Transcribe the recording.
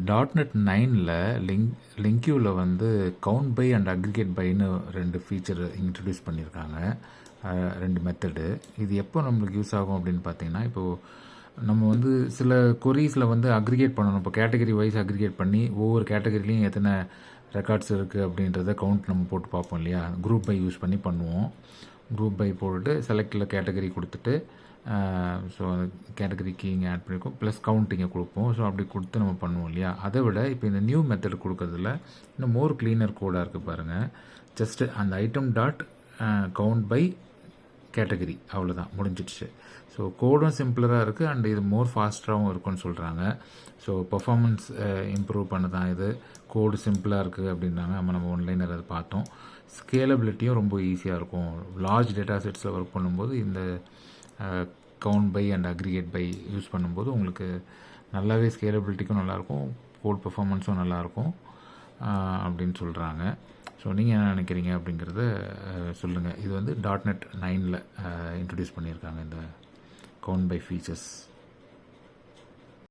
Dot net 9ல் லிங்க்யூவில் வந்து கவுண்ட் பை அண்ட் அக்ரிகேட் பைன்னு 2 ஃபீச்சர் இன்ட்ரடியூஸ் பண்ணியிருக்காங்க. 2 மெத்தடு. இது எப்போ நம்மளுக்கு யூஸ் ஆகும் அப்படின்னு பார்த்தீங்கன்னா, இப்போது நம்ம வந்து சில கொரீஸில் வந்து அக்ரிகேட் பண்ணணும். இப்போ கேட்டகரி வைஸ் அக்ரிகேட் பண்ணி ஒவ்வொரு கேட்டகரிலையும் எத்தனை ரெக்கார்ட்ஸ் இருக்குது அப்படின்றத கவுண்ட் நம்ம போட்டு பார்ப்போம் இல்லையா. குரூப் பை யூஸ் பண்ணி பண்ணுவோம். குரூப் பை போட்டுட்டு செலக்டில் கேட்டகரி கொடுத்துட்டு ஸோ அந்த கேட்டகரிக்கு இங்கே ஆட் பண்ணியிருக்கோம், ப்ளஸ் கவுண்ட் இங்கே கொடுப்போம். ஸோ அப்படி கொடுத்து நம்ம பண்ணுவோம் இல்லையா. அதை விட இப்போ இந்த நியூ மெத்தட் கொடுக்கறதுல இன்னும் மோர் க்ளீனர் கோடாக இருக்குது பாருங்கள். ஜஸ்ட்டு அந்த item dot count by category, அவ்வளோதான், முடிஞ்சிடுச்சு. ஸோ கோடும் சிம்பிளராக இருக்குது அண்ட் இது மோர் ஃபாஸ்ட்டாகவும் இருக்குன்னு சொல்கிறாங்க. ஸோ பர்ஃபார்மன்ஸ் இம்ப்ரூவ் பண்ண தான் இது. கோடு சிம்பிளாக இருக்குது அப்படின்றாங்க. நம்ம ஒன்லைனர் அதை பார்த்தோம். ஸ்கேலபிலிட்டியும் ரொம்ப ஈஸியாக இருக்கும். லார்ஜ் டேட்டா செட்ஸில் ஒர்க் பண்ணும்போது இந்த count by and aggregate by use பண்ணும்போது உங்களுக்கு நல்லாவே ஸ்கேலபிலிட்டிக்கும் நல்லாயிருக்கும், கோட் பர்ஃபார்மன்ஸும் நல்லாயிருக்கும் அப்படின்னு சொல்கிறாங்க. ஸோ நீங்கள் என்ன நினைக்கிறீங்க அப்படிங்கிறத சொல்லுங்கள். இது வந்து டாட் நெட் 9ல் இன்ட்ரடியூஸ் பண்ணியிருக்காங்க இந்த கவுண்ட் பை ஃபீச்சர்ஸ்.